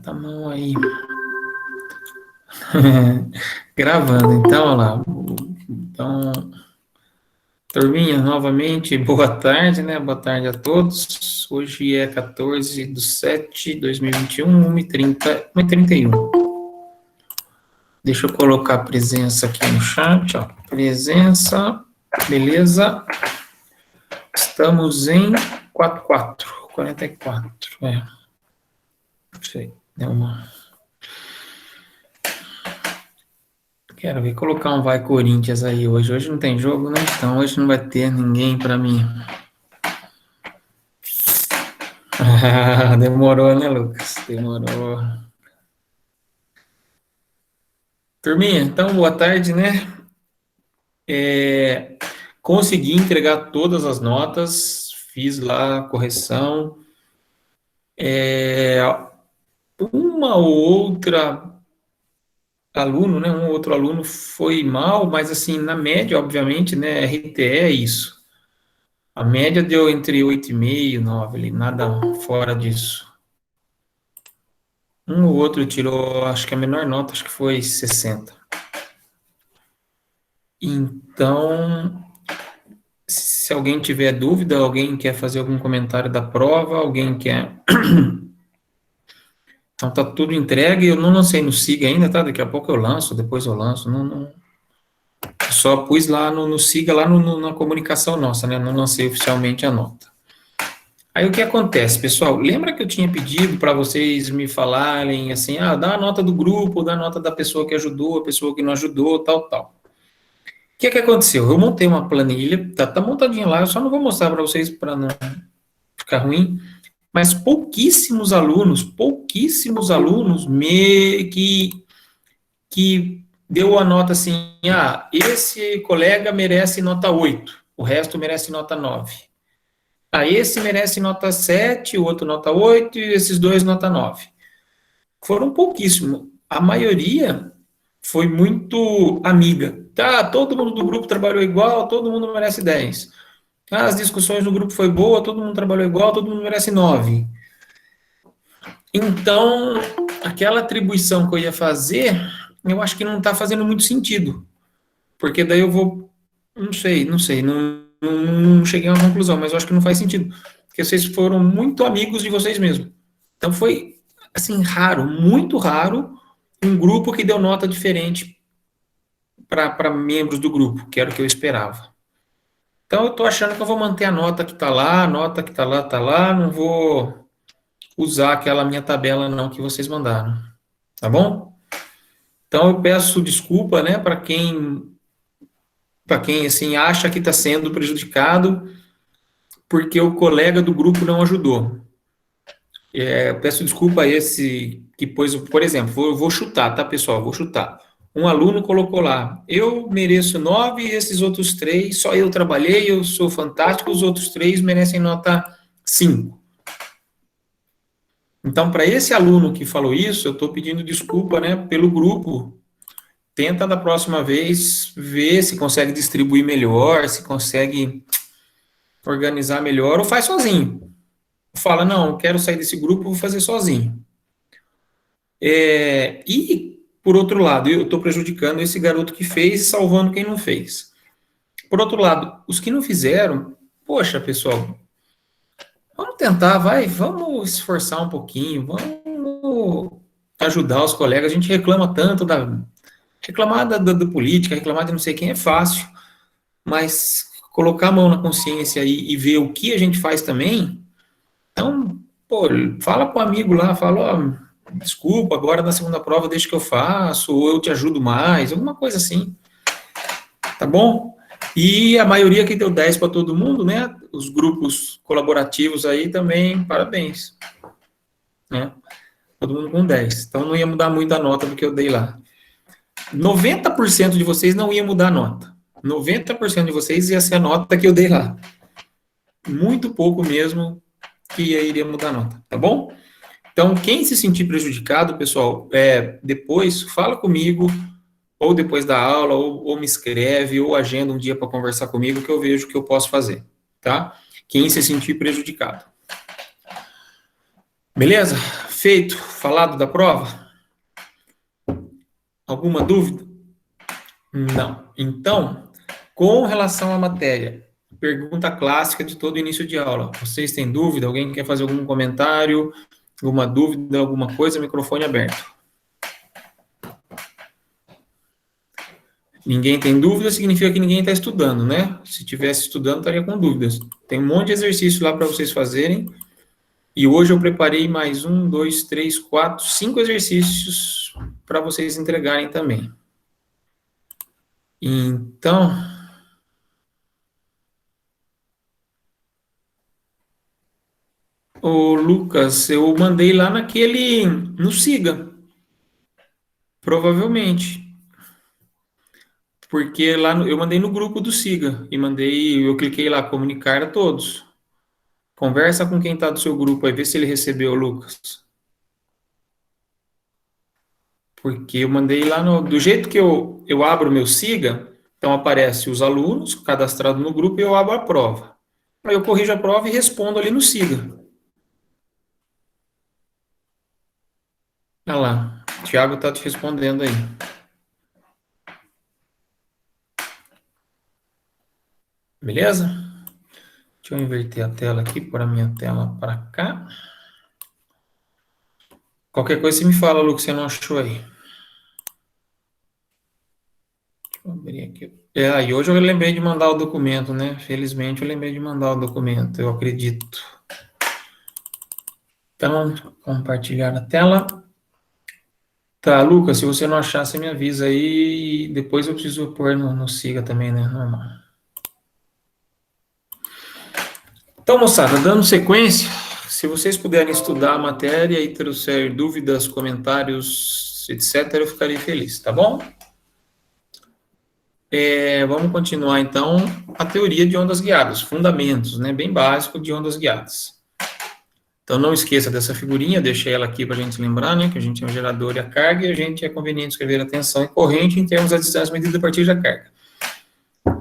Levanta a mão aí. Gravando, então, olha lá. Então, turminha, novamente, boa tarde, né? Boa tarde a todos. Hoje é 14/7/2021, 1h30, 1h31. Deixa eu colocar a presença aqui no chat, ó. Presença, beleza? Estamos em 44, não sei, deu uma... Quero ver, colocar um Vai Corinthians aí hoje. Hoje não tem jogo, né? Então hoje não vai ter ninguém para mim. Demorou, né, Lucas? Demorou. Turminha, então boa tarde, né? Consegui entregar todas as notas, fiz lá a correção. Uma ou outra aluno, né? Um ou outro aluno foi mal, mas assim, na média, obviamente, né? RTE é isso. A média deu entre 8,5 e 9, ali, nada fora disso. Um ou outro tirou, acho que a menor nota, acho que foi 60. Então, se alguém tiver dúvida, alguém quer fazer algum comentário da prova, alguém quer... Então, tá tudo entregue, eu não lancei no Siga ainda, tá? Daqui a pouco eu lanço, depois eu lanço, só pus lá no Siga, lá na comunicação nossa, né? Não lancei oficialmente a nota. Aí o que acontece, pessoal? Lembra que eu tinha pedido para vocês me falarem assim, dá a nota do grupo, dá a nota da pessoa que ajudou, a pessoa que não ajudou, tal, tal. O que aconteceu? Eu montei uma planilha, tá montadinha lá, eu só não vou mostrar para vocês para não ficar ruim, mas pouquíssimos alunos que deu a nota assim, esse colega merece nota 8, o resto merece nota 9. Esse merece nota 7, o outro nota 8 e esses dois nota 9. Foram pouquíssimos. A maioria foi muito amiga. Todo mundo do grupo trabalhou igual, todo mundo merece 10. As discussões no grupo foi boa, todo mundo trabalhou igual, todo mundo merece 9. Então, aquela atribuição que eu ia fazer, eu acho que não está fazendo muito sentido. Porque daí eu vou... Não sei, não cheguei a uma conclusão, mas eu acho que não faz sentido. Porque vocês foram muito amigos de vocês mesmos. Então foi, assim, raro, muito raro, um grupo que deu nota diferente para membros do grupo, que era o que eu esperava. Então eu estou achando que eu vou manter a nota que está lá, a nota que está lá, não vou usar aquela minha tabela não que vocês mandaram. Tá bom? Então eu peço desculpa, né, para quem assim acha que está sendo prejudicado porque o colega do grupo não ajudou. Peço desculpa a esse que pôs, por exemplo, vou chutar, tá, pessoal? Vou chutar. Um aluno colocou lá, eu mereço 9 e esses outros 3, só eu trabalhei, eu sou fantástico, os outros 3 merecem nota 5. Então, para esse aluno que falou isso, eu estou pedindo desculpa, né, pelo grupo. Tenta da próxima vez ver se consegue distribuir melhor, se consegue organizar melhor, ou faz sozinho. Fala, não, quero sair desse grupo, vou fazer sozinho. E, por outro lado, eu estou prejudicando esse garoto que fez e salvando quem não fez. Por outro lado, os que não fizeram, poxa, pessoal, vamos tentar, vamos esforçar um pouquinho, vamos ajudar os colegas. A gente reclama tanto reclamar da política, reclamar de não sei quem é fácil, mas colocar a mão na consciência e ver o que a gente faz também. Então, pô, fala com o amigo lá, fala, desculpa, agora na segunda prova deixa que eu faço, ou eu te ajudo mais, alguma coisa assim, tá bom? E a maioria que deu 10 para todo mundo, né? Os grupos colaborativos aí também, parabéns. Né? Todo mundo com 10. Então não ia mudar muito a nota do que eu dei lá. 90% de vocês não ia mudar a nota. 90% de vocês ia ser a nota que eu dei lá. Muito pouco mesmo que iria mudar a nota, tá bom? Então, quem se sentir prejudicado, pessoal, depois fala comigo, ou depois da aula, ou me escreve, ou agenda um dia para conversar comigo, que eu vejo o que eu posso fazer, tá? Quem se sentir prejudicado. Beleza? Feito, falado da prova? Alguma dúvida? Não. Então, com relação à matéria, pergunta clássica de todo início de aula. Vocês têm dúvida? Alguém quer fazer algum comentário? Alguma dúvida, alguma coisa? Microfone aberto. Ninguém tem dúvida, significa que ninguém está estudando, né? Se tivesse estudando, estaria com dúvidas. Tem um monte de exercício lá para vocês fazerem. E hoje eu preparei mais 1, 2, 3, 4, 5 exercícios para vocês entregarem também. Então, ô Lucas, eu mandei lá no Siga, provavelmente. Porque eu mandei no grupo do Siga e eu cliquei lá, comunicar a todos. Conversa com quem está do seu grupo aí, vê se ele recebeu, Lucas. Porque eu mandei lá do jeito que eu abro o meu Siga, então aparece os alunos cadastrados no grupo e eu abro a prova. Aí eu corrijo a prova e respondo ali no Siga. Olha lá, o Thiago está te respondendo aí. Beleza? Deixa eu inverter a tela aqui, pôr a minha tela para cá. Qualquer coisa você me fala, Lucas, você não achou aí. Deixa eu abrir aqui. E hoje eu lembrei de mandar o documento, né? Felizmente eu lembrei de mandar o documento, eu acredito. Então, compartilhar a tela. Tá, Lucas, se você não achar, você me avisa aí. Depois eu preciso pôr no Siga também, né? Normal. Então, moçada, dando sequência, se vocês puderem estudar a matéria e trouxer dúvidas, comentários, etc., eu ficaria feliz, tá bom? Vamos continuar, então, a teoria de ondas guiadas, fundamentos, né? Bem básico de ondas guiadas. Então, não esqueça dessa figurinha, deixei ela aqui para a gente lembrar, né? Que a gente é um gerador e a carga, e a gente é conveniente escrever a tensão e corrente em termos da distância medida a partir da carga.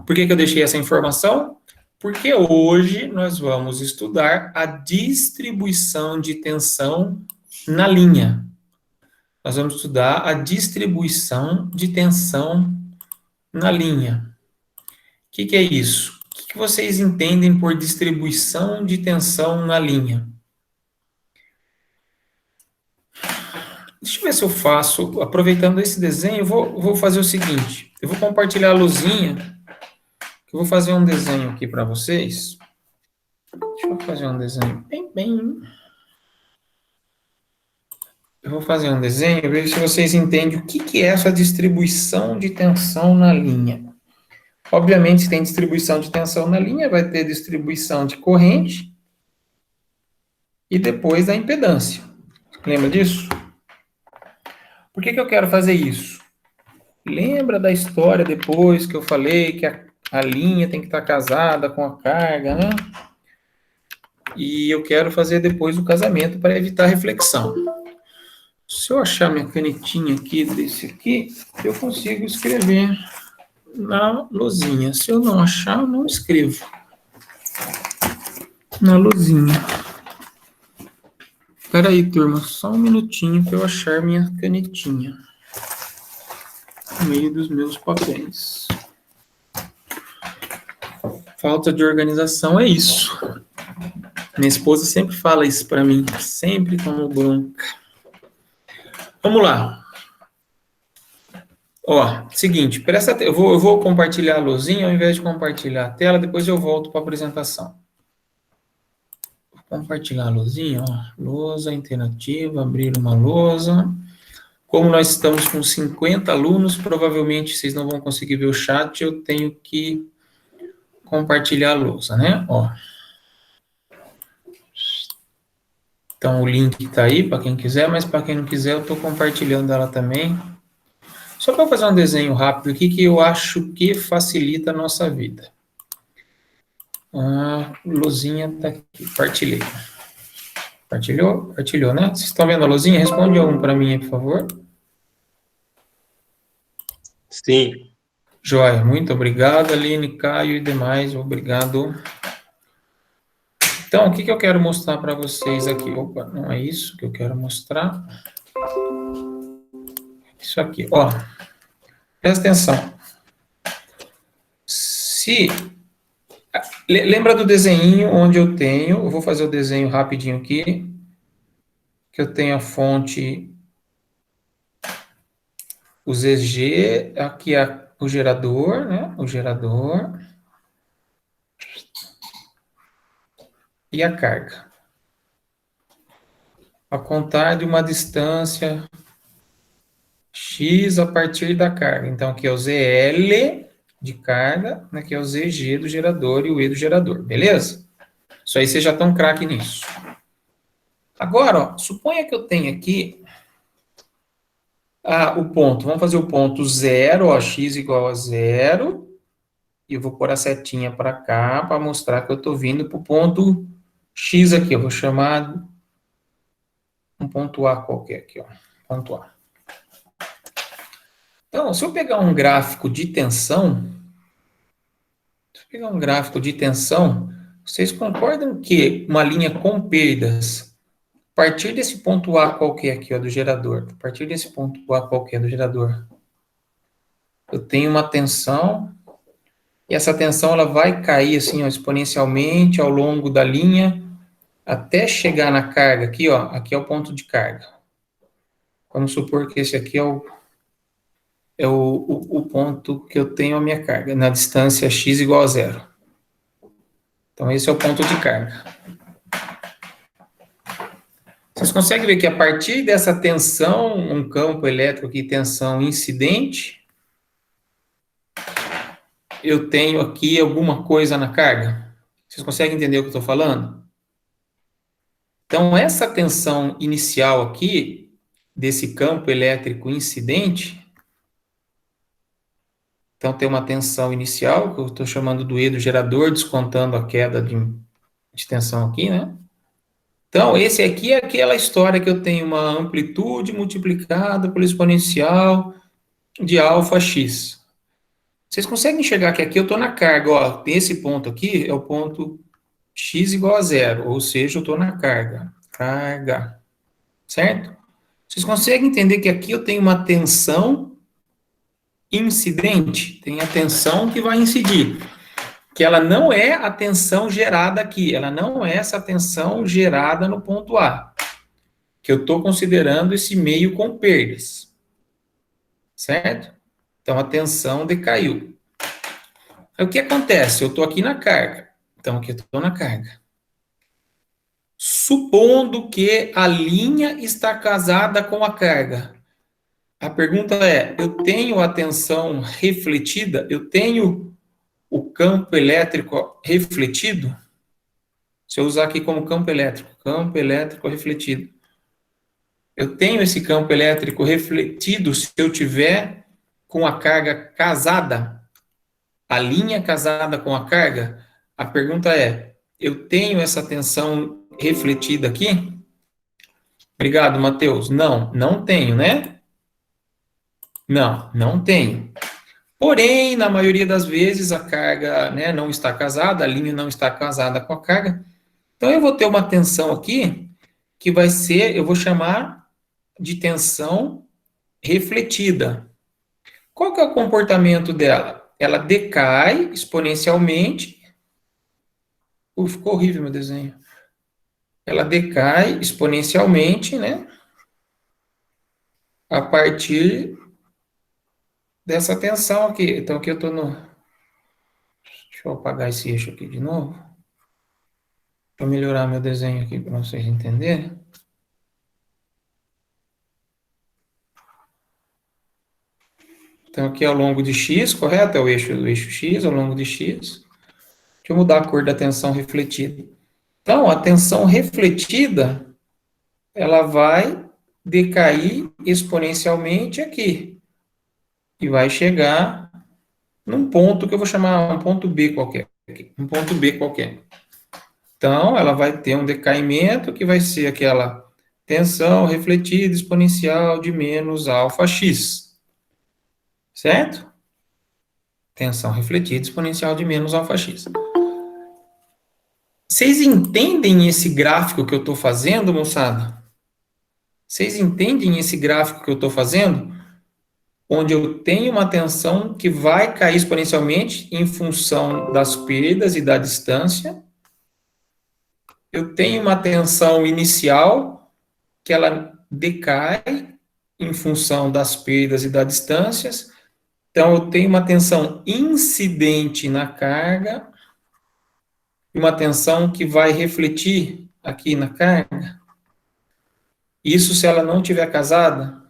Por que eu deixei essa informação? Porque hoje nós vamos estudar a distribuição de tensão na linha. Nós vamos estudar a distribuição de tensão na linha. O que é isso? O que vocês entendem por distribuição de tensão na linha? Deixa eu ver se eu faço, aproveitando esse desenho, eu vou fazer o seguinte, eu vou compartilhar a luzinha, eu vou fazer um desenho aqui para vocês. Deixa eu fazer um desenho bem... Eu vou fazer um desenho, ver se vocês entendem o que é essa distribuição de tensão na linha. Obviamente, se tem distribuição de tensão na linha, vai ter distribuição de corrente e depois a impedância. Lembra disso? Por que eu quero fazer isso? Lembra da história depois que eu falei que a linha tem que estar casada com a carga, né? E eu quero fazer depois o casamento para evitar reflexão. Se eu achar minha canetinha aqui, desse aqui, eu consigo escrever na luzinha. Se eu não achar, eu não escrevo na luzinha. Espera aí, turma, só um minutinho para eu achar minha canetinha no meio dos meus papéis. Falta de organização é isso. Minha esposa sempre fala isso para mim, sempre tomo bronca. Vamos lá. Ó, seguinte, eu vou compartilhar a luzinha ao invés de compartilhar a tela, depois eu volto para a apresentação. Vou compartilhar a luzinha, ó, lousa interativa, abrir uma lousa. Como nós estamos com 50 alunos, provavelmente vocês não vão conseguir ver o chat, eu tenho que compartilhar a lousa, né? Ó. Então, o link está aí para quem quiser, mas para quem não quiser, eu estou compartilhando ela também. Só para fazer um desenho rápido aqui que eu acho que facilita a nossa vida. A luzinha está aqui, partilhei. Partilhou? Partilhou, né? Vocês estão vendo a luzinha? Responde um para mim, por favor. Sim. Joia, muito obrigado, Aline, Caio e demais, obrigado. Então, o que eu quero mostrar para vocês aqui? Opa, não é isso que eu quero mostrar. Isso aqui, ó. Presta atenção. Lembra do desenho onde eu vou fazer o desenho rapidinho aqui, que eu tenho a fonte, o ZG, aqui é o gerador, né? O gerador e a carga. A contar de uma distância x a partir da carga. Então, aqui é o ZL de carga, aqui é o ZG do gerador e o E do gerador, beleza? Isso aí vocês já estão craque nisso. Agora, ó, suponha que eu tenha aqui o ponto. Vamos fazer o ponto 0, ó, x igual a 0. E eu vou pôr a setinha para cá para mostrar que eu estou vindo para o ponto x aqui. Eu vou chamar um ponto A qualquer aqui, ó. Ponto A. Então, se eu pegar um gráfico de tensão, vocês concordam que uma linha com perdas, a partir desse ponto A qualquer aqui, ó, do gerador, a partir desse ponto A qualquer do gerador, eu tenho uma tensão, e essa tensão ela vai cair assim, ó, exponencialmente ao longo da linha, até chegar na carga aqui, ó, aqui é o ponto de carga. Vamos supor que esse aqui é o ponto que eu tenho a minha carga, na distância x igual a 0. Então, esse é o ponto de carga. Vocês conseguem ver que a partir dessa tensão, um campo elétrico aqui, tensão incidente, eu tenho aqui alguma coisa na carga? Vocês conseguem entender o que eu estou falando? Então, essa tensão inicial aqui, desse campo elétrico incidente, então tem uma tensão inicial, que eu estou chamando do E do gerador, descontando a queda de tensão aqui, né? Então, esse aqui é aquela história que eu tenho uma amplitude multiplicada pelo exponencial de alfa x. Vocês conseguem enxergar que aqui eu estou na carga, ó, tem esse ponto aqui, é o ponto x igual a 0, ou seja, eu estou na carga. Carga. Certo? Vocês conseguem entender que aqui eu tenho uma tensão incidente? Tem a tensão que vai incidir. Que ela não é a tensão gerada aqui, ela não é essa tensão gerada no ponto A. Que eu estou considerando esse meio com perdas. Certo? Então, a tensão decaiu. Aí, o que acontece? Eu estou aqui na carga. Então, aqui eu estou na carga. Supondo que a linha está casada com a carga. A pergunta é, eu tenho a tensão refletida? Eu tenho o campo elétrico refletido? Se eu usar aqui como campo elétrico refletido. Eu tenho esse campo elétrico refletido se eu tiver com a carga casada, a linha casada com a carga? A pergunta é, eu tenho essa tensão refletida aqui? Obrigado, Matheus. Não, não tenho, né? Não, não tenho. Porém, na maioria das vezes, a carga, né, não está casada, a linha não está casada com a carga. Então, eu vou ter uma tensão aqui, que vai ser, eu vou chamar de tensão refletida. Qual que é o comportamento dela? Ela decai exponencialmente. Ficou horrível meu desenho. Ela decai exponencialmente, né? A partir dessa tensão aqui. Então, aqui eu estou no... Deixa eu apagar esse eixo aqui de novo. Para melhorar meu desenho aqui para vocês entenderem. Então, aqui ao longo de x, correto? É o eixo x, ao longo de x. Deixa eu mudar a cor da tensão refletida. Então, a tensão refletida, ela vai decair exponencialmente aqui. E vai chegar num ponto que eu vou chamar um ponto B qualquer. Aqui, um ponto B qualquer. Então, ela vai ter um decaimento que vai ser aquela tensão refletida exponencial de menos alfa x. Certo? Tensão refletida exponencial de menos alfa x. Vocês entendem esse gráfico que eu estou fazendo, moçada? Vocês entendem esse gráfico que eu estou fazendo? Onde eu tenho uma tensão que vai cair exponencialmente em função das perdas e da distância. Eu tenho uma tensão inicial que ela decai em função das perdas e das distâncias. Então, eu tenho uma tensão incidente na carga e uma tensão que vai refletir aqui na carga. Isso se ela não tiver casada.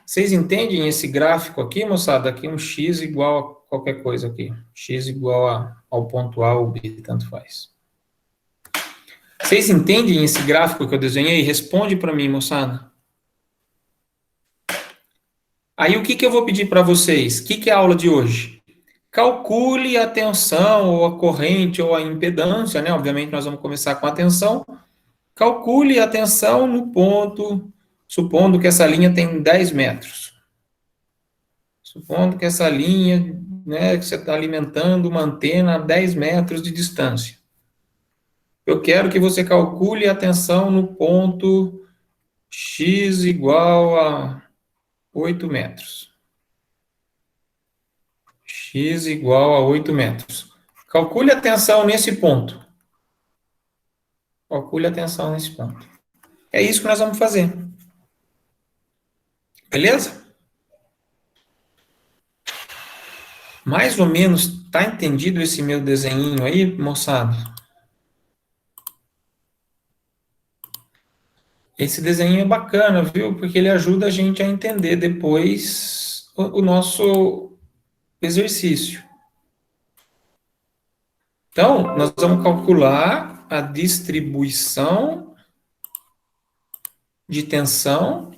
Vocês entendem esse gráfico aqui, moçada? Aqui um x igual a qualquer coisa aqui. X igual ao ponto A ou B, tanto faz. Vocês entendem esse gráfico que eu desenhei? Responde para mim, moçada. Aí o que eu vou pedir para vocês? O que é a aula de hoje? Calcule a tensão, ou a corrente, ou a impedância, né? Obviamente nós vamos começar com a tensão. Calcule a tensão no ponto, supondo que essa linha tem 10 metros. Supondo que essa linha, né, que você está alimentando uma antena a 10 metros de distância. Eu quero que você calcule a tensão no ponto x igual a 8 metros. X igual a 8 metros. Calcule a tensão nesse ponto. Calcule a tensão nesse ponto. É isso que nós vamos fazer. Beleza? Mais ou menos, tá entendido esse meu desenhinho aí, moçada? Esse desenho é bacana, viu? Porque ele ajuda a gente a entender depois o nosso exercício. Então, nós vamos calcular a distribuição de tensão,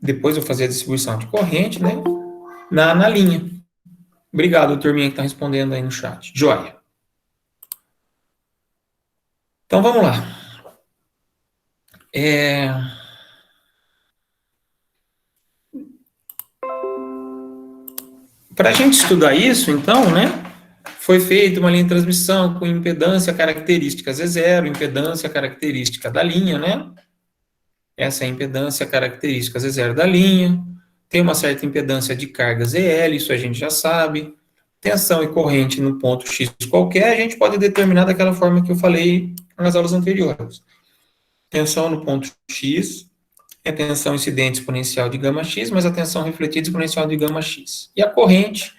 depois eu vou fazer a distribuição de corrente, né? Na linha. Obrigado, turminha que está respondendo aí no chat. Joia. Então, vamos lá. Para a gente estudar isso, então, né? Foi feita uma linha de transmissão com impedância característica Z0, impedância característica da linha, né? Essa é a impedância característica Z0 da linha. Tem uma certa impedância de carga ZL, isso a gente já sabe. Tensão e corrente no ponto X qualquer, a gente pode determinar daquela forma que eu falei nas aulas anteriores. Tensão no ponto X é a tensão incidente exponencial de gama X, mas a tensão refletida exponencial de gama X. E a corrente,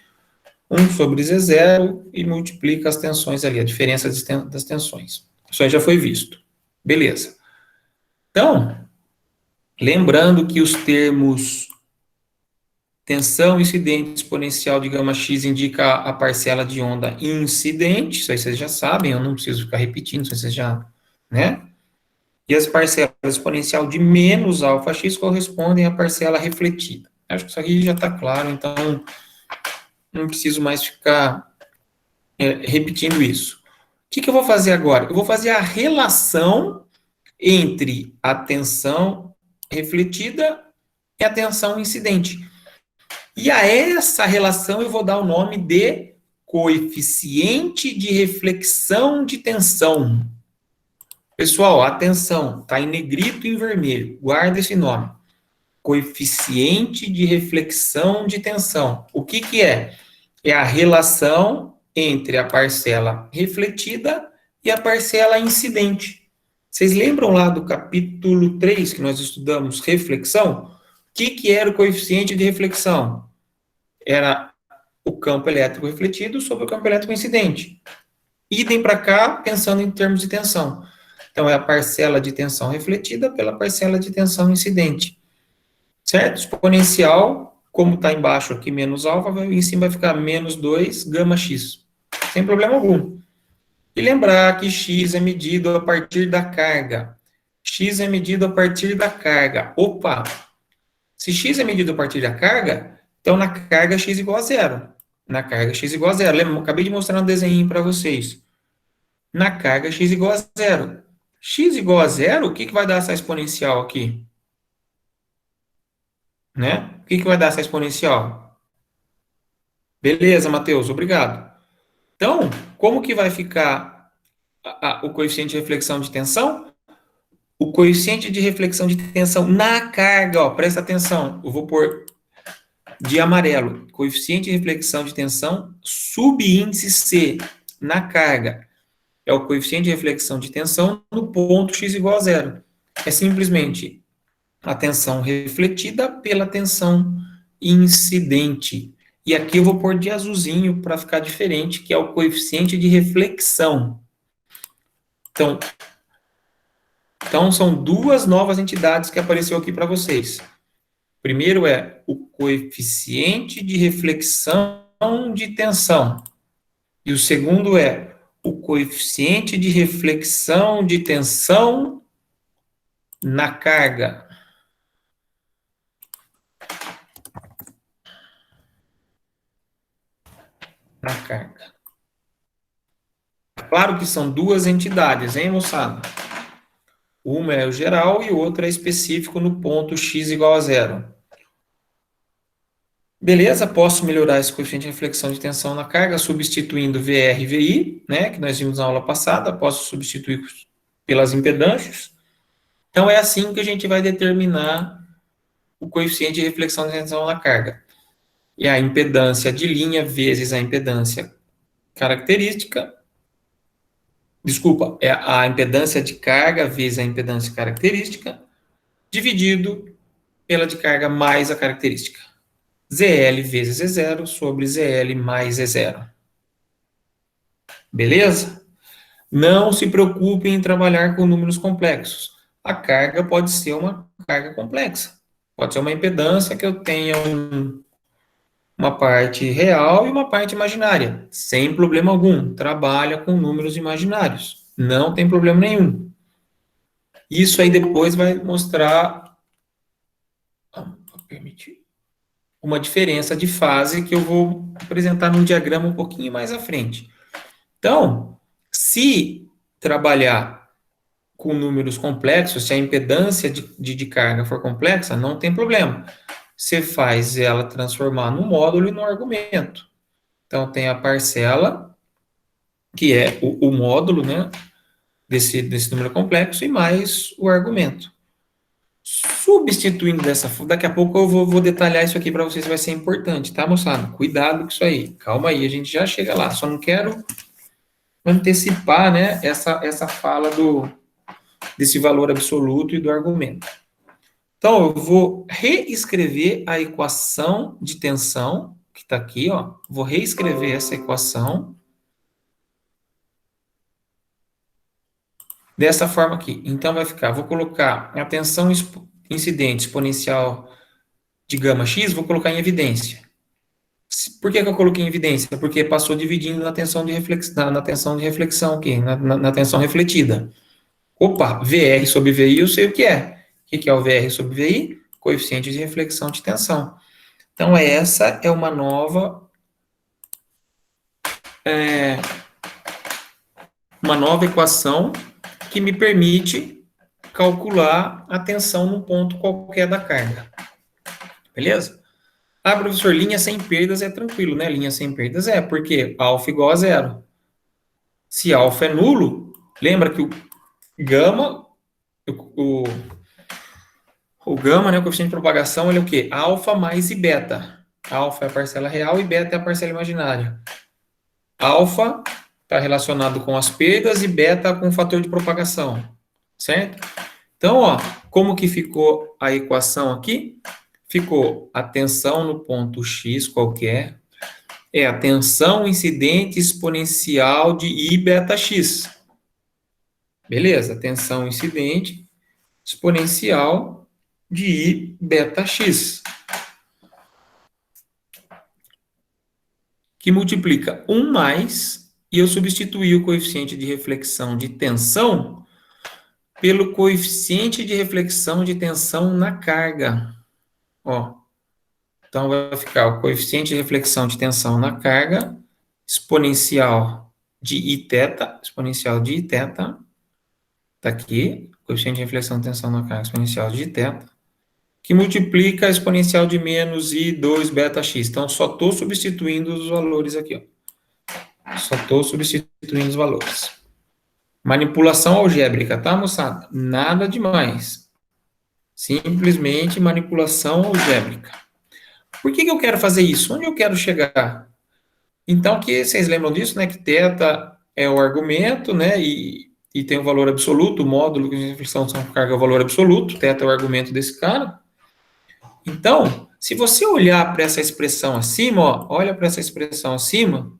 1 sobre Z0, e multiplica as tensões ali, a diferença das tensões. Isso aí já foi visto. Beleza. Então, lembrando que os termos tensão incidente exponencial de gama x indica a parcela de onda incidente, isso aí vocês já sabem, eu não preciso ficar repetindo, isso aí vocês já, né? E as parcelas exponencial de menos alfa x correspondem à parcela refletida. Acho que isso aqui já está claro, então não preciso mais ficar repetindo isso. O que eu vou fazer agora? Eu vou fazer a relação entre a tensão refletida e a tensão incidente. E a essa relação eu vou dar o nome de coeficiente de reflexão de tensão. Pessoal, atenção, está em negrito e em vermelho. Guarda esse nome. Coeficiente de reflexão de tensão. O que é? É a relação entre a parcela refletida e a parcela incidente. Vocês lembram lá do capítulo 3 que nós estudamos reflexão? O que era o coeficiente de reflexão? Era o campo elétrico refletido sobre o campo elétrico incidente. Idem para cá, pensando em termos de tensão. Então, é a parcela de tensão refletida pela parcela de tensão incidente. Certo? Exponencial, como está embaixo aqui, menos alfa, em cima vai ficar menos 2 gama x. Sem problema algum. E lembrar que x é medido a partir da carga. X é medido a partir da carga. Opa! Se x é medido a partir da carga, então na carga x igual a zero. Na carga x igual a zero. Lembra? Acabei de mostrar um desenho para vocês. Na carga x igual a zero. X igual a zero, o que vai dar essa exponencial aqui? Né? O que vai dar essa exponencial? Beleza, Matheus, obrigado. Então, como que vai ficar o coeficiente de reflexão de tensão? O coeficiente de reflexão de tensão na carga, ó, presta atenção, eu vou pôr de amarelo, coeficiente de reflexão de tensão, subíndice C, na carga. É o coeficiente de reflexão de tensão no ponto x igual a zero. É simplesmente a tensão refletida pela tensão incidente. E aqui eu vou pôr de azulzinho para ficar diferente, que é o coeficiente de reflexão. Então, são duas novas entidades que apareceu aqui para vocês. Primeiro é o coeficiente de reflexão de tensão. E o segundo é o coeficiente de reflexão de tensão na carga. Na carga. Claro que são duas entidades, hein, moçada? Uma é o geral e o outro é específico no ponto x igual a zero. Beleza, posso melhorar esse coeficiente de reflexão de tensão na carga substituindo VR e VI, né, que nós vimos na aula passada, posso substituir pelas impedâncias. Então, é assim que a gente vai determinar o coeficiente de reflexão de tensão na carga. É a impedância de linha vezes a impedância característica. Desculpa, é a impedância de carga vezes a impedância característica, dividido pela de carga mais a característica. ZL vezes E0 sobre ZL mais E0. Beleza? Não se preocupe em trabalhar com números complexos. A carga pode ser uma carga complexa. Pode ser uma impedância que eu tenha uma parte real e uma parte imaginária. Sem problema algum. Trabalha com números imaginários. Não tem problema nenhum. Isso aí depois vai mostrar uma diferença de fase que eu vou apresentar num diagrama um pouquinho mais à frente. Então, se trabalhar com números complexos, se a impedância de carga for complexa, não tem problema. Você faz ela transformar no módulo e no argumento. Então, tem a parcela, que é o módulo, né, desse número complexo, e mais o argumento. Substituindo dessa forma, daqui a pouco eu vou detalhar isso aqui para vocês, vai ser importante, tá, moçada? Cuidado com isso aí. Calma aí, a gente já chega lá. Só não quero antecipar, né, essa fala desse valor absoluto e do argumento. Então, eu vou reescrever a equação de tensão, que está aqui, ó. Vou reescrever essa equação dessa forma aqui. Então, vai ficar, vou colocar a tensão incidente exponencial de gama x, vou colocar em evidência. Por que eu coloquei em evidência? Porque passou dividindo na tensão de reflexão, na tensão de reflexão aqui, na tensão refletida. Opa, VR sobre VI eu sei o que é. O que é o VR sobre VI? Coeficiente de reflexão de tensão. Então, essa é uma nova equação que me permite calcular a tensão num ponto qualquer da carga. Beleza? Ah, professor, linha sem perdas é tranquilo, né? Linha sem perdas porque alfa igual a zero. Se alfa é nulo, lembra que o gama, o gama, né, o coeficiente de propagação, ele é o quê? Alfa mais e beta. Alfa é a parcela real e beta é a parcela imaginária. Alfa está relacionado com as perdas e beta com o fator de propagação, certo? Então, ó, como que ficou a equação aqui? Ficou a tensão no ponto x qualquer, é a tensão incidente exponencial de I beta x. Beleza? Tensão incidente exponencial de I beta x. Que multiplica 1 mais, e eu substituí o coeficiente de reflexão de tensão pelo coeficiente de reflexão de tensão na carga. Ó. Então, vai ficar o coeficiente de reflexão de tensão na carga, exponencial de I θ, está aqui, coeficiente de reflexão de tensão na carga, exponencial de I θ, que multiplica a exponencial de menos I2 beta x. Então, só estou substituindo os valores aqui, ó. Só estou substituindo os valores. Manipulação algébrica, tá, moçada? Nada demais. Simplesmente manipulação algébrica. Por que eu quero fazer isso? Onde eu quero chegar? Então, que vocês lembram disso, né? Que θ é o argumento, né? E tem o valor absoluto, o módulo de reflexão são carga é o valor absoluto, θ é o argumento desse cara. Então, se você olhar para essa expressão acima, ó, olha para essa expressão acima,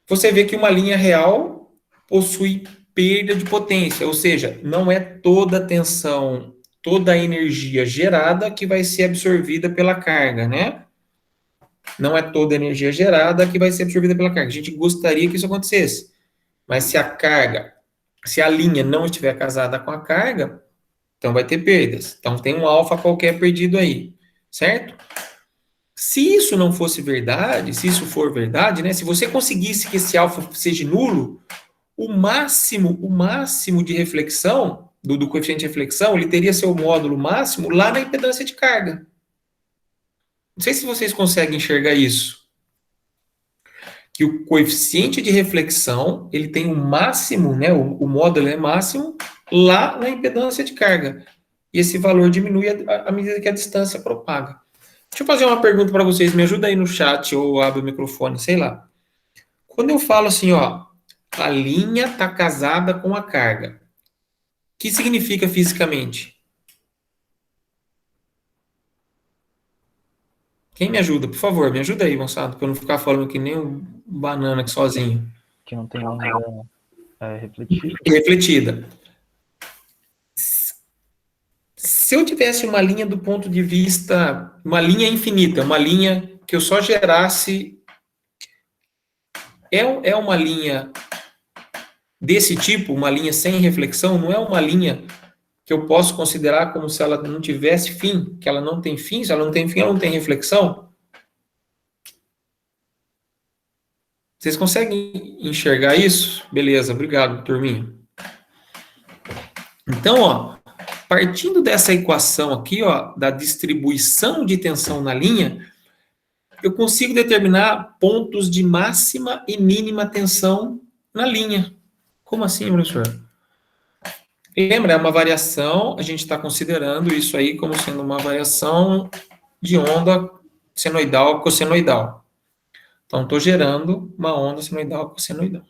você vê que uma linha real possui perda de potência, ou seja, não é toda a tensão, toda a energia gerada que vai ser absorvida pela carga, né? Não é toda a energia gerada que vai ser absorvida pela carga. A gente gostaria que isso acontecesse, mas se a carga, se a linha não estiver casada com a carga, então vai ter perdas. Então tem um alfa qualquer perdido aí, certo? Se isso não fosse verdade, se isso for verdade, né? Se você conseguisse que esse alfa seja nulo, o máximo de reflexão, do coeficiente de reflexão, ele teria seu módulo máximo lá na impedância de carga. Não sei se vocês conseguem enxergar isso. Que o coeficiente de reflexão, ele tem o máximo, né? O módulo é máximo lá na impedância de carga. E esse valor diminui à medida que a distância propaga. Deixa eu fazer uma pergunta para vocês, me ajuda aí no chat ou abre o microfone, sei lá. Quando eu falo assim, ó, a linha está casada com a carga, o que significa fisicamente? Quem me ajuda? Por favor, me ajuda aí, moçada, para eu não ficar falando que nem um banana aqui sozinho. Que não tem onda refletida. Refletida. Se eu tivesse uma linha do ponto de vista, uma linha infinita, uma linha que eu só gerasse, é uma linha desse tipo, uma linha sem reflexão, não é uma linha que eu posso considerar como se ela não tivesse fim, que ela não tem fim, se ela não tem fim, ela não tem reflexão. Vocês conseguem enxergar isso? Beleza, obrigado, turminha. Então, ó, partindo dessa equação aqui, ó, da distribuição de tensão na linha, eu consigo determinar pontos de máxima e mínima tensão na linha. Como assim, professor? Lembra, é uma variação, a gente está considerando isso aí como sendo uma variação de onda senoidal cossenoidal. Então, estou gerando uma onda senoidal cossenoidal.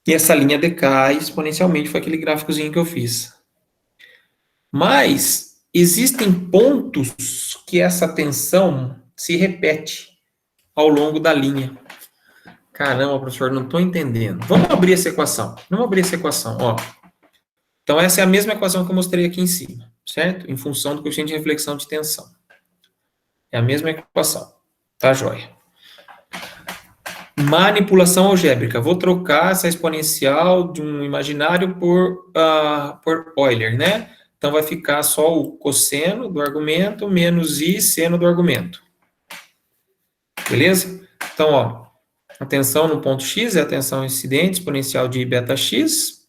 E essa linha decai exponencialmente, foi aquele gráficozinho que eu fiz. Mas existem pontos que essa tensão se repete ao longo da linha. Caramba, professor, não estou entendendo. Vamos abrir essa equação. Vamos abrir essa equação, ó. Então, essa é a mesma equação que eu mostrei aqui em cima, certo? Em função do coeficiente de reflexão de tensão. É a mesma equação. Tá, joia? Manipulação algébrica. Vou trocar essa exponencial de um imaginário por Euler, né? Então, vai ficar só o cosseno do argumento menos i seno do argumento. Beleza? Então, ó, a tensão no ponto x é a tensão incidente exponencial de beta-x,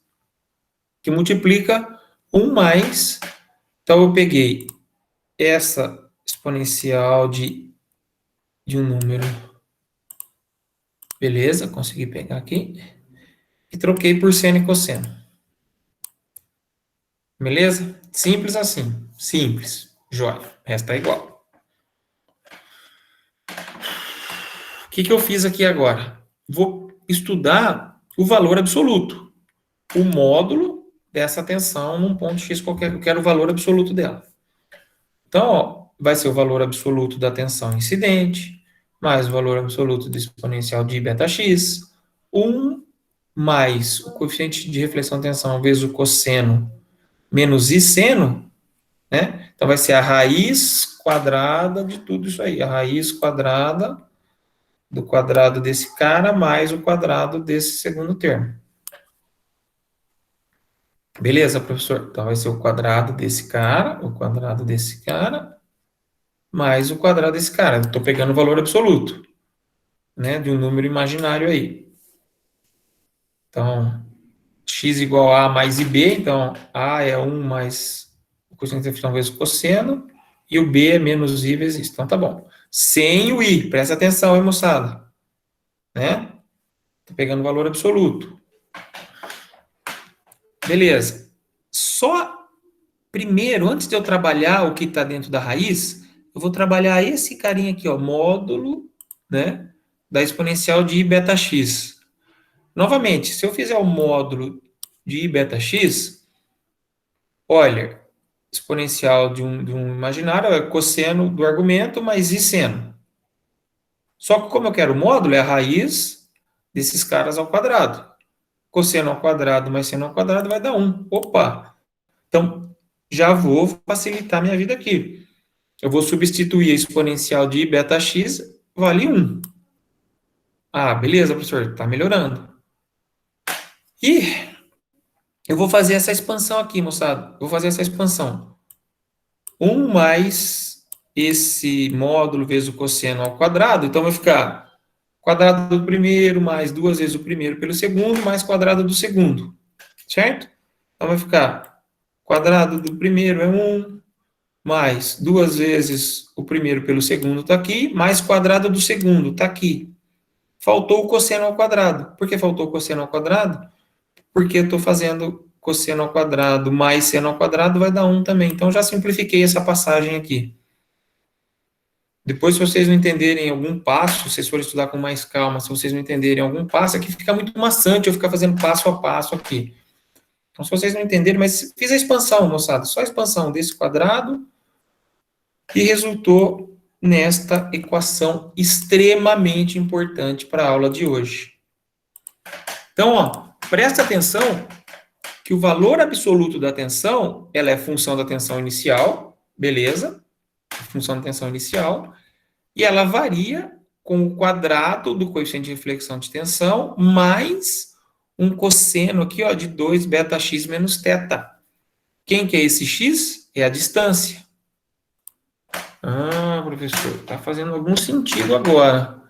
que multiplica 1 mais. Então, eu peguei essa exponencial de um número. Beleza, consegui pegar aqui. E troquei por seno e cosseno. Beleza? Simples assim. Simples. Jóia. Resta igual. O que eu fiz aqui agora? Vou estudar o valor absoluto. O módulo dessa tensão num ponto x qualquer. Eu quero o valor absoluto dela. Então, ó, vai ser o valor absoluto da tensão incidente, mais o valor absoluto do exponencial de beta-x, 1 mais o coeficiente de reflexão de tensão vezes o cosseno menos i seno, né? Então, vai ser a raiz quadrada de tudo isso aí. A raiz quadrada do quadrado desse cara mais o quadrado desse segundo termo. Beleza, professor? Então, vai ser o quadrado desse cara, mais o quadrado desse cara. Estou pegando o valor absoluto, né, de um número imaginário aí. Então, x igual a mais ib, então a é 1 mais o cosseno de reflexão vezes o cosseno, e o b é menos i vezes isso. Então, tá bom. Sem o i, presta atenção aí, moçada. Né? Estou pegando o valor absoluto. Beleza. Só primeiro, antes de eu trabalhar o que está dentro da raiz, eu vou trabalhar esse carinha aqui, ó, módulo, né, da exponencial de I beta x. Novamente, se eu fizer o módulo de I beta x, olha, exponencial de um imaginário é cosseno do argumento mais I seno. Só que como eu quero o módulo, é a raiz desses caras ao quadrado. Cosseno ao quadrado mais seno ao quadrado vai dar 1. Opa! Então, já vou facilitar minha vida aqui. Eu vou substituir a exponencial de I beta x, vale 1. Ah, beleza, professor, está melhorando. E eu vou fazer essa expansão aqui, moçada. Vou fazer essa expansão. 1 mais esse módulo vezes o cosseno ao quadrado. Então, vai ficar quadrado do primeiro mais 2 vezes o primeiro pelo segundo, mais quadrado do segundo. Certo? Então, vai ficar quadrado do primeiro é 1, mais 2 vezes o primeiro pelo segundo está aqui, mais quadrado do segundo está aqui. Faltou o cosseno ao quadrado. Por que faltou o cosseno ao quadrado? Porque eu estou fazendo cosseno ao quadrado mais seno ao quadrado vai dar 1 também. Então, já simplifiquei essa passagem aqui. Depois, se vocês não entenderem algum passo, se vocês forem estudar com mais calma, se vocês não entenderem algum passo, aqui fica muito maçante eu ficar fazendo passo a passo aqui. Então, se vocês não entenderem, mas fiz a expansão, moçada, só a expansão desse quadrado e resultou nesta equação extremamente importante para a aula de hoje. Então, ó, presta atenção que o valor absoluto da tensão, ela é função da tensão inicial, beleza? Função da tensão inicial, e ela varia com o quadrado do coeficiente de reflexão de tensão, mais um cosseno aqui, ó, de 2 beta x menos θ. Quem que é esse x? É a distância. Ah, professor, está fazendo algum sentido agora.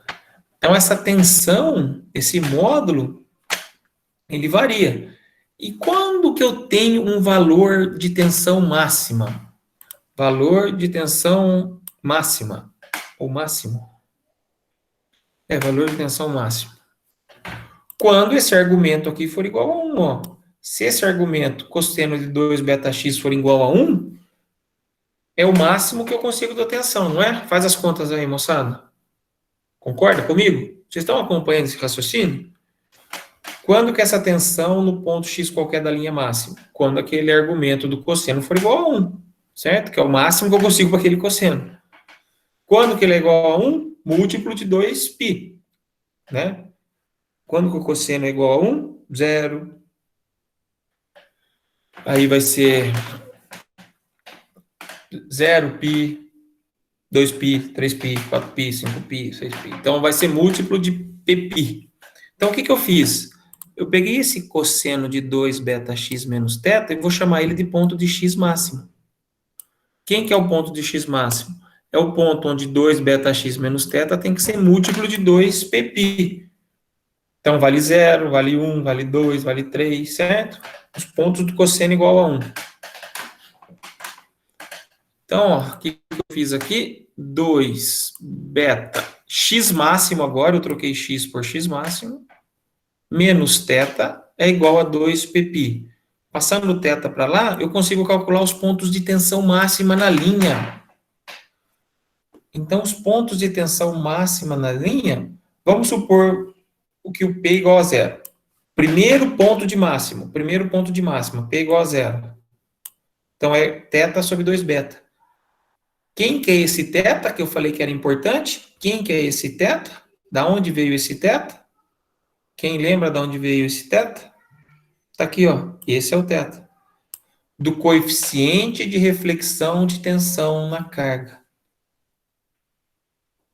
Então, essa tensão, esse módulo, ele varia. E quando que eu tenho um valor de tensão máxima? Valor de tensão máxima, ou máximo. Valor de tensão máximo. Quando esse argumento aqui for igual a 1, ó. Se esse argumento, cosseno de 2 beta x, for igual a 1, é o máximo que eu consigo da tensão, não é? Faz as contas aí, moçada. Concorda comigo? Vocês estão acompanhando esse raciocínio? Quando que essa tensão no ponto x qualquer da linha máxima? Quando aquele argumento do cosseno for igual a 1, certo? Que é o máximo que eu consigo para aquele cosseno. Quando que ele é igual a 1? Múltiplo de 2π, né? Quando que o cosseno é igual a 1? 0. Aí vai ser 0π, 2π, 3π, 4π, 5π, 6π. Então, vai ser múltiplo de ππ. Então, o que que eu fiz? Eu peguei esse cosseno de 2 beta x menos θ e vou chamar ele de ponto de x máximo. Quem que é o ponto de x máximo? É o ponto onde 2 beta x menos θ tem que ser múltiplo de 2ππ. Então, vale 0, vale 1, vale 2, vale 3, certo? Os pontos do cosseno igual a 1. Então, ó, o que eu fiz aqui? 2 beta x máximo agora, eu troquei x por x máximo, menos θ é igual a 2ππ. Passando o θ para lá, eu consigo calcular os pontos de tensão máxima na linha. Então, os pontos de tensão máxima na linha, vamos supor o que o P igual a 0. Primeiro ponto de máximo, P igual a 0. Então, é θ sobre 2 beta. Quem que é esse θ que eu falei que era importante? Quem que é esse θ? Da onde veio esse θ? Quem lembra de onde veio esse θ? Tá aqui, ó. Esse é o θ. Do coeficiente de reflexão de tensão na carga.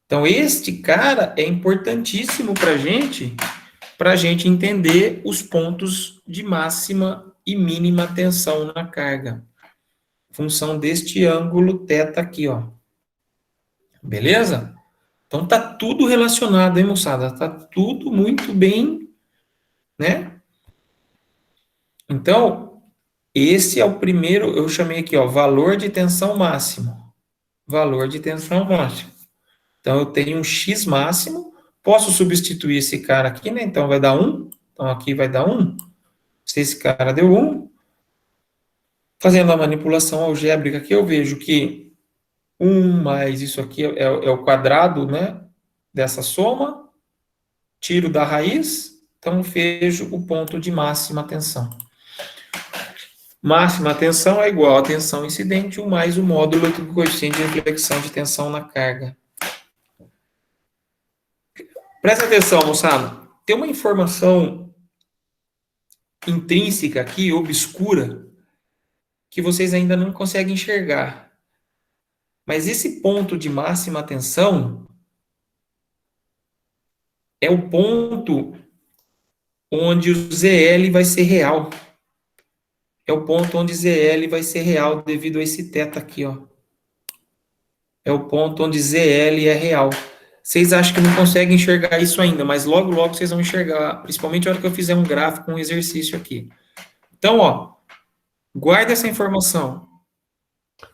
Então, este cara é importantíssimo para a gente entender os pontos de máxima e mínima tensão na carga. Função deste ângulo θ aqui, ó. Beleza? Então, tá tudo relacionado, hein, moçada? Tá tudo muito bem, né? Então, esse é o primeiro, eu chamei aqui, ó, valor de tensão máximo. Valor de tensão máximo. Então, eu tenho um x máximo Posso substituir esse cara aqui, né? Então vai dar 1. Então aqui vai dar 1. Se esse cara deu 1, fazendo a manipulação algébrica aqui, eu vejo que 1 mais isso aqui é o quadrado, né? Dessa soma. Tiro da raiz. Então vejo o ponto de máxima tensão. Máxima tensão é igual a tensão incidente, 1 mais o módulo do coeficiente de reflexão de tensão na carga. Presta atenção, moçada. Tem uma informação intrínseca aqui, obscura, que vocês ainda não conseguem enxergar. Mas esse ponto de máxima tensão é o ponto onde o ZL vai ser real. É o ponto onde ZL vai ser real devido a esse θ aqui, ó. É o ponto onde ZL é real. Vocês acham que não conseguem enxergar isso ainda, mas logo, logo vocês vão enxergar, principalmente na hora que eu fizer um gráfico, um exercício aqui. Então, ó, guarda essa informação.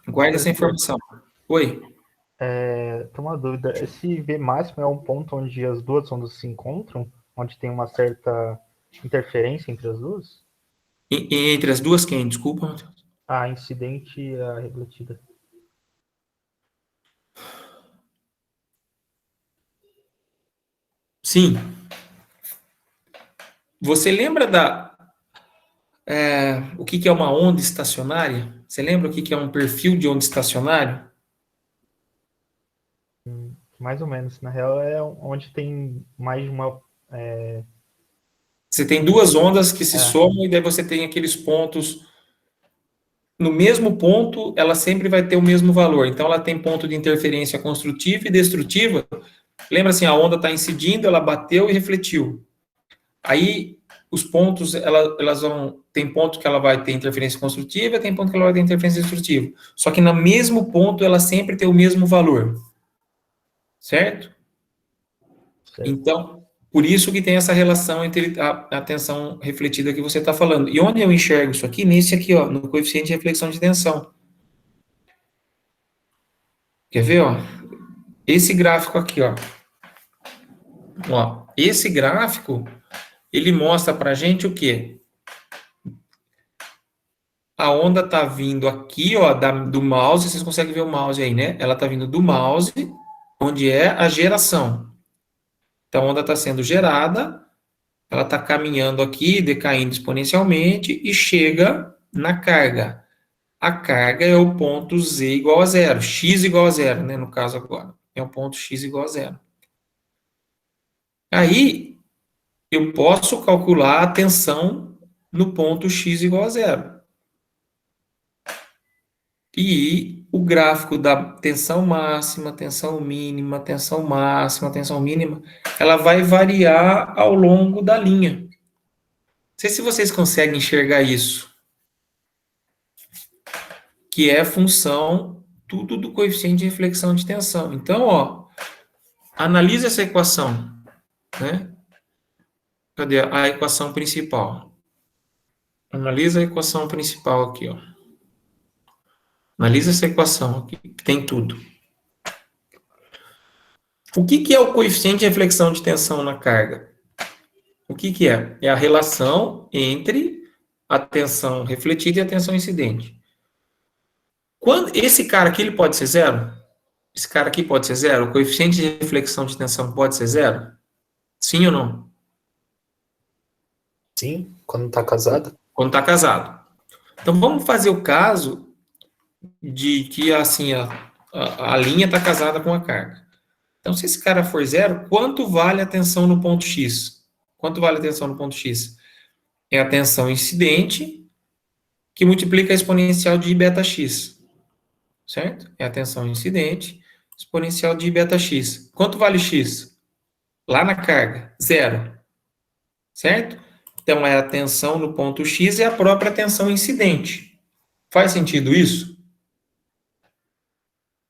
Guarda essa informação. Oi? Tem uma dúvida. Esse V máximo é um ponto onde as duas ondas se encontram? Onde tem uma certa interferência entre as duas? Entre as duas quem? Desculpa, Matheus. A incidente e a refletida. Sim. Você lembra o que é uma onda estacionária? Você lembra o que é um perfil de onda estacionário? Mais ou menos. Na real, é onde tem mais de uma... Você tem duas ondas que se somam e daí você tem aqueles pontos. No mesmo ponto, ela sempre vai ter o mesmo valor. Então, ela tem ponto de interferência construtiva e destrutiva. Lembra assim, a onda está incidindo, ela bateu e refletiu. Aí, os pontos, elas vão... Tem ponto que ela vai ter interferência construtiva, tem ponto que ela vai ter interferência destrutiva. Só que no mesmo ponto, ela sempre tem o mesmo valor. Certo? Então, por isso que tem essa relação entre a tensão refletida que você está falando. E onde eu enxergo isso aqui? Nesse aqui, ó, no coeficiente de reflexão de tensão. Quer ver, ó? Esse gráfico aqui, ó. Ó, esse gráfico, ele mostra pra gente o quê? A onda tá vindo aqui, ó, do mouse, vocês conseguem ver o mouse aí, né? Ela tá vindo do mouse, onde é a geração. Então, a onda está sendo gerada, ela está caminhando aqui, decaindo exponencialmente, e chega na carga. A carga é o ponto Z igual a zero, x igual a zero, né, no caso agora. É o ponto x igual a zero. Aí, eu posso calcular a tensão no ponto x igual a zero. E o gráfico da tensão máxima, tensão mínima, tensão máxima, tensão mínima, ela vai variar ao longo da linha. Não sei se vocês conseguem enxergar isso. Que é função tudo do coeficiente de reflexão de tensão. Então, ó, analisa essa equação, né? Cadê a equação principal? Analisa a equação principal aqui, ó. Analisa essa equação aqui, que tem tudo. O que é o coeficiente de reflexão de tensão na carga? O que é? É a relação entre a tensão refletida e a tensão incidente. Quando esse cara aqui, ele pode ser zero? Esse cara aqui pode ser zero? O coeficiente de reflexão de tensão pode ser zero? Sim ou não? Sim, quando está casado. Quando está casado. Então, vamos fazer o caso de que, assim, a linha está casada com a carga. Então, se esse cara for zero, quanto vale a tensão no ponto X? Quanto vale a tensão no ponto X? É a tensão incidente que multiplica a exponencial de beta-x. Certo? É a tensão incidente exponencial de beta-x. Quanto vale x? Lá na carga, zero. Certo? Então, é a tensão no ponto X e a própria tensão incidente. Faz sentido isso?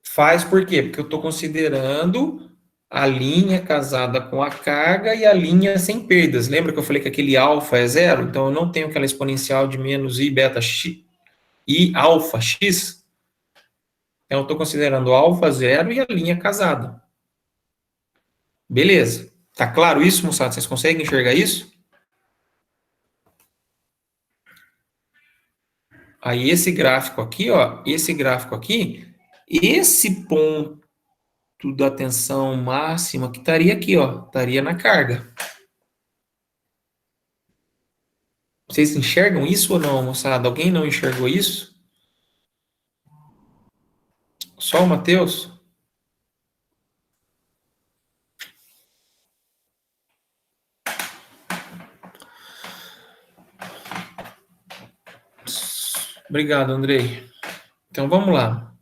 Faz por quê? Porque eu estou considerando a linha casada com a carga e a linha sem perdas. Lembra que eu falei que aquele alfa é zero? Então, eu não tenho aquela exponencial de menos i beta x, i alfa x. Então, eu estou considerando alfa zero e a linha casada. Beleza. Tá claro isso, moçada? Vocês conseguem enxergar isso? Aí esse gráfico aqui, ó, esse gráfico aqui, esse ponto da tensão máxima que estaria aqui, ó, estaria na carga. Vocês enxergam isso ou não, moçada? Alguém não enxergou isso? Só o Matheus? Obrigado, Andrei. Então vamos lá.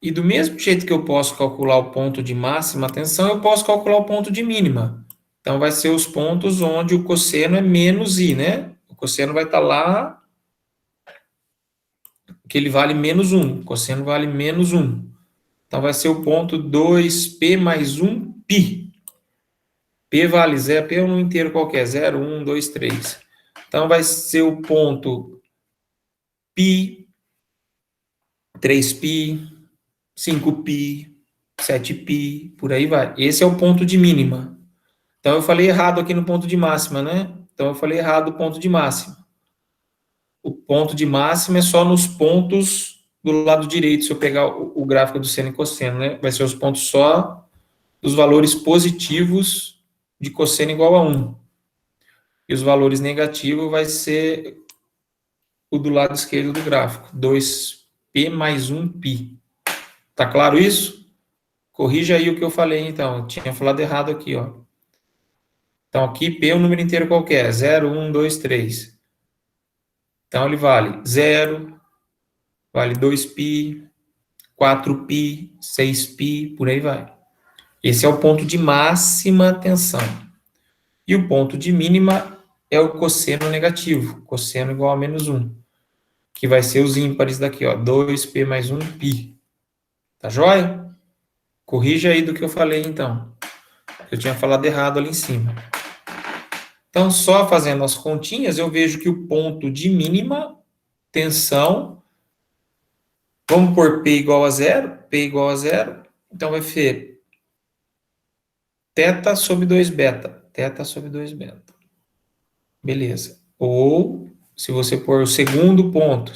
E do mesmo jeito que eu posso calcular o ponto de máxima tensão, eu posso calcular o ponto de mínima. Então vai ser os pontos onde o cosseno é menos I, né? O cosseno vai estar lá, que ele vale menos 1. O cosseno vale menos 1. Então vai ser o ponto 2P mais 1 π. P vale 0, P é um inteiro qualquer, 0, 1, 2, 3. Então vai ser o ponto π, 3π, 5π, 7π, por aí vai. Esse é o ponto de mínima. Então eu falei errado aqui no ponto de máxima, né? Então eu falei errado o ponto de máxima. O ponto de máxima é só nos pontos do lado direito, se eu pegar o gráfico do seno e cosseno, né? Vai ser os pontos só dos valores positivos de cosseno igual a 1. E os valores negativos vai ser o do lado esquerdo do gráfico, 2P mais 1π. Tá claro isso? Corrija aí o que eu falei, então. Eu tinha falado errado aqui, ó. Então, aqui, P é um número inteiro qualquer. 0, 1, 2, 3. Então, ele vale 0, vale 2π, 4π, 6π, por aí vai. Esse é o ponto de máxima tensão. E o ponto de mínima é o cosseno negativo. Cosseno igual a menos 1. Que vai ser os ímpares daqui, ó. 2π mais 1π. Tá joia? Corrija aí do que eu falei, então. Eu tinha falado errado ali em cima. Então, só fazendo as continhas, eu vejo que o ponto de mínima tensão, vamos pôr P igual a 0, P igual a 0, então vai ser θ sobre 2 beta, θ sobre 2 beta. Beleza. Ou, se você pôr o segundo ponto,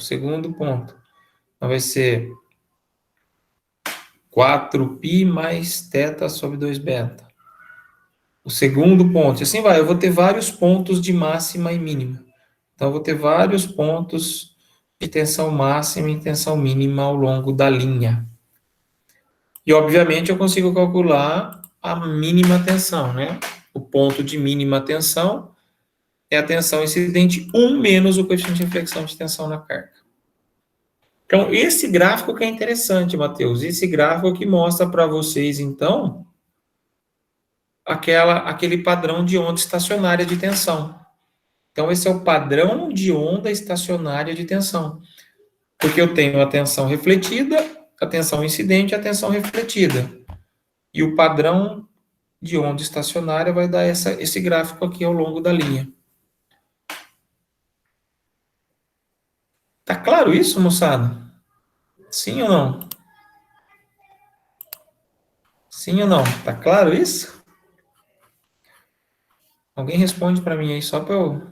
então vai ser 4π mais θ sobre 2 beta. O segundo ponto, e assim vai, eu vou ter vários pontos de máxima e mínima. Então, eu vou ter vários pontos de tensão máxima e tensão mínima ao longo da linha. E, obviamente, eu consigo calcular a mínima tensão, né? O ponto de mínima tensão é a tensão incidente 1 menos o coeficiente de inflexão de tensão na carga. Então, esse gráfico que é interessante, Matheus. Esse gráfico que mostra para vocês, então, aquele padrão de onda estacionária de tensão. Então, esse é o padrão de onda estacionária de tensão. Porque eu tenho a tensão refletida, a tensão incidente e a tensão refletida. E o padrão de onda estacionária vai dar esse gráfico aqui ao longo da linha. Tá claro isso, moçada? Sim ou não? Sim ou não? Tá claro isso? Alguém responde para mim aí, só para eu...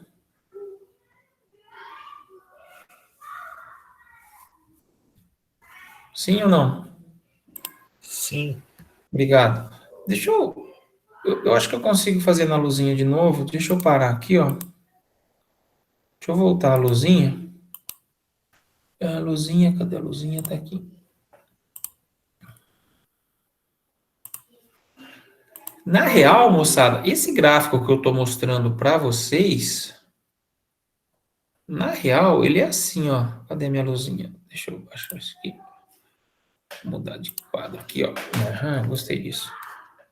Sim ou não? Sim. Obrigado. Deixa eu acho que eu consigo fazer na luzinha de novo. Deixa eu parar aqui, ó. Deixa eu voltar a luzinha. A luzinha, cadê a luzinha? Tá aqui. Na real, moçada, esse gráfico que eu estou mostrando para vocês, na real, ele é assim, ó. Cadê minha luzinha? Deixa eu baixar isso aqui. Vou mudar de quadro aqui, ó. Gostei disso.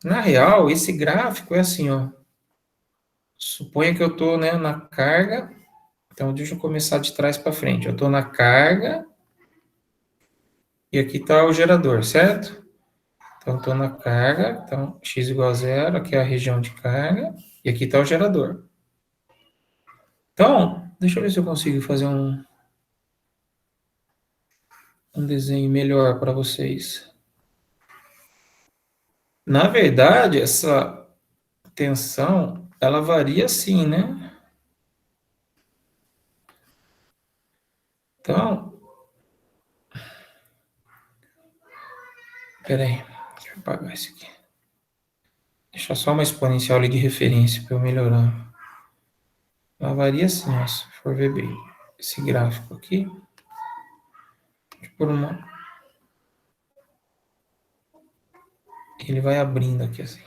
Na real, esse gráfico é assim, ó. Suponha que eu estou, né, na carga. Então, deixa eu começar de trás para frente. Eu estou na carga e aqui está o gerador, certo? Então, estou na carga. Então, x igual a 0, aqui é a região de carga. E aqui está o gerador. Então, deixa eu ver se eu consigo fazer um desenho melhor para vocês. Na verdade, tensão, ela varia assim, né? Então, peraí, deixa eu apagar isso aqui. Deixa só uma exponencial ali de referência para eu melhorar. Ela varia assim, ó, se for ver bem. Esse gráfico aqui, por uma... ele vai abrindo aqui assim.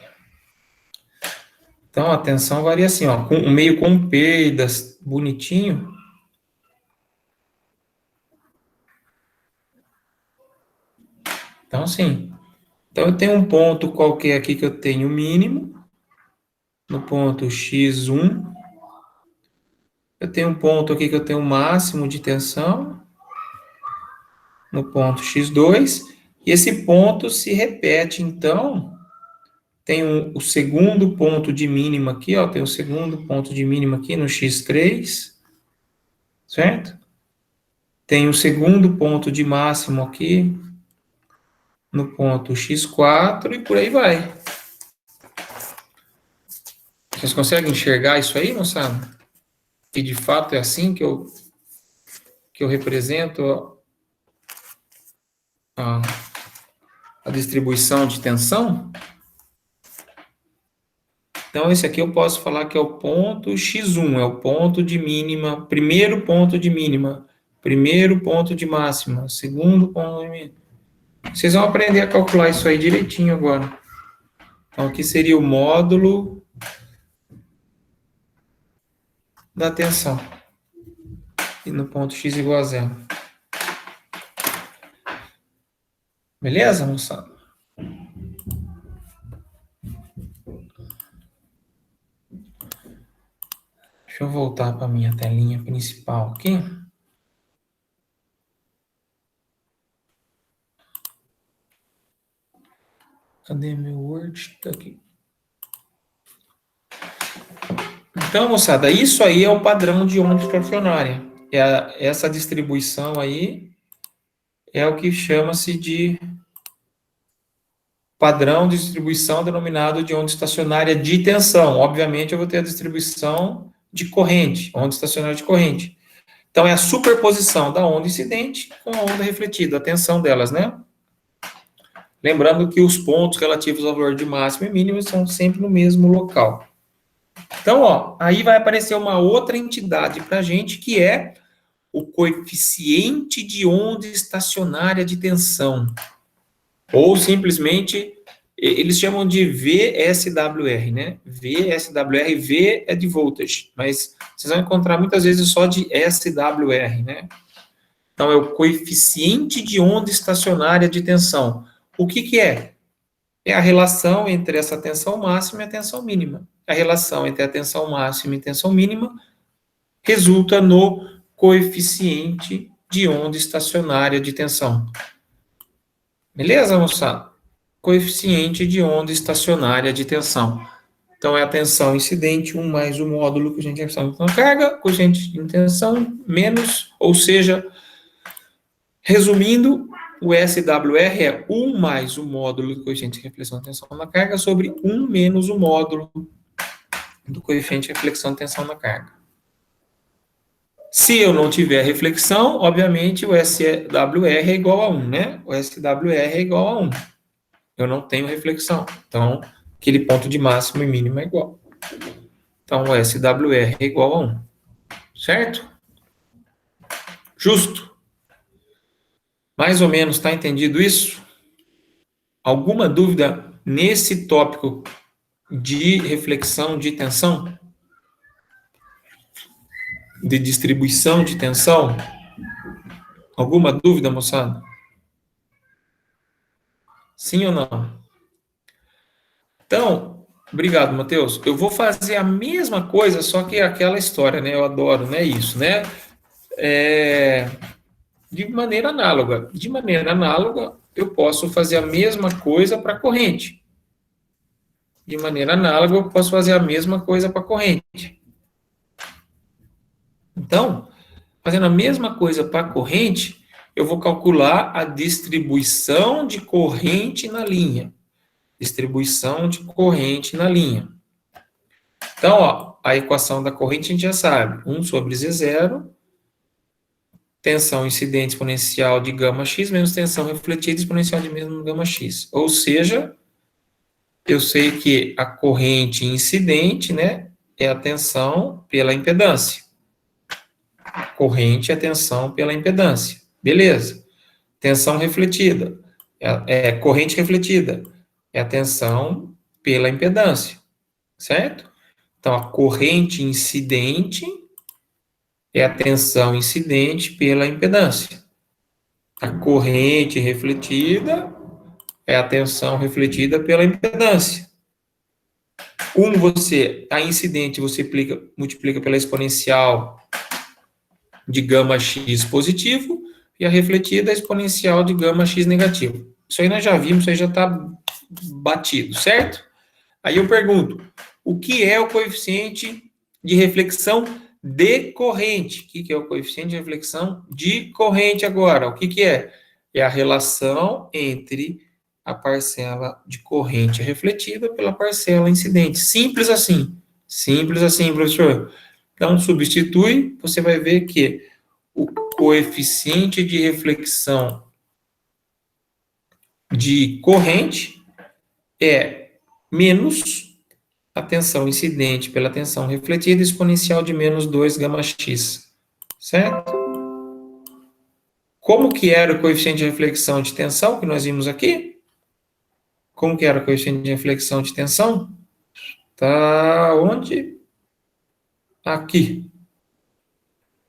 Então, a tensão varia assim, ó, meio com perdas, bonitinho. Então, assim, então eu tenho um ponto qualquer aqui que eu tenho mínimo, no ponto x1. Eu tenho um ponto aqui que eu tenho o máximo de tensão, no ponto x2, e esse ponto se repete, então, tem o segundo ponto de mínima aqui, ó, tem o segundo ponto de mínima aqui no x3, certo? Tem o segundo ponto de máximo aqui no ponto x4 e por aí vai. Vocês conseguem enxergar isso aí, moçada? Que de fato é assim que eu represento a distribuição de tensão? Então, esse aqui eu posso falar que é o ponto x1, é o ponto de mínima, primeiro ponto de mínima, primeiro ponto de máxima, segundo ponto de mínima. Vocês vão aprender a calcular isso aí direitinho agora. Então, aqui seria o módulo da tensão. E no ponto x igual a zero. Beleza, moçada? Deixa eu voltar para a minha telinha principal aqui. Cadê meu Word? Tá aqui. Então, moçada, isso aí é o padrão de onda estacionária. Essa distribuição aí é o que chama-se de padrão de distribuição denominado de onda estacionária de tensão. Obviamente, eu vou ter a distribuição de corrente, onda estacionária de corrente. Então, é a superposição da onda incidente com a onda refletida, a tensão delas, né? Lembrando que os pontos relativos ao valor de máximo e mínimo são sempre no mesmo local. Então, ó, aí vai aparecer uma outra entidade para a gente, que é o coeficiente de onda estacionária de tensão. Ou simplesmente, eles chamam de VSWR, né? VSWR, V é de voltage, mas vocês vão encontrar muitas vezes só de SWR, né? Então, é o coeficiente de onda estacionária de tensão. O que é? É a relação entre essa tensão máxima e a tensão mínima. A relação entre a tensão máxima e a tensão mínima resulta no coeficiente de onda estacionária de tensão. Beleza, moçada? Coeficiente de onda estacionária de tensão. Então, é a tensão incidente, 1 mais o módulo que a gente tem na carga, coeficiente de tensão, menos, ou seja, resumindo, o SWR é 1 mais o módulo do coeficiente de reflexão de tensão na carga sobre 1 menos o módulo do coeficiente de reflexão de tensão na carga. Se eu não tiver reflexão, obviamente o SWR é igual a 1, né? O SWR é igual a 1. Eu não tenho reflexão. Então, aquele ponto de máximo e mínimo é igual. Então, o SWR é igual a 1. Certo? Justo? Mais ou menos, está entendido isso? Alguma dúvida nesse tópico de reflexão de tensão? De distribuição de tensão? Alguma dúvida, moçada? Sim ou não? Então, obrigado, Matheus. Eu vou fazer a mesma coisa, só que é aquela história, né? Eu adoro, né? Isso, né? De maneira análoga. De maneira análoga, eu posso fazer a mesma coisa para a corrente. De maneira análoga, eu posso fazer a mesma coisa para a corrente. Então, fazendo a mesma coisa para a corrente, eu vou calcular a distribuição de corrente na linha. Distribuição de corrente na linha. Então, ó, a equação da corrente a gente já sabe. 1 sobre Z0, tensão incidente exponencial de gama x menos tensão refletida exponencial de menos gama x. Ou seja, eu sei que a corrente incidente, né, é a tensão pela impedância. Corrente é tensão pela impedância. Beleza. Tensão refletida. Corrente refletida. É a tensão pela impedância. Certo? Então, a corrente incidente é a tensão incidente pela impedância. A corrente refletida é a tensão refletida pela impedância. A incidente, você multiplica pela exponencial de gama x positivo e a refletida é exponencial de gama x negativo. Isso aí nós já vimos, isso aí já está batido, certo? Aí eu pergunto, o que é o coeficiente de reflexão de corrente? O que é o coeficiente de reflexão de corrente agora? O que é? É a relação entre a parcela de corrente refletida pela parcela incidente. Simples assim. Simples assim, professor. Então, substitui, você vai ver que o coeficiente de reflexão de corrente é menos a tensão incidente pela tensão refletida exponencial de menos 2 gama x. Certo? Como que era o coeficiente de reflexão de tensão que nós vimos aqui? Como que era o coeficiente de reflexão de tensão? Tá onde? Aqui.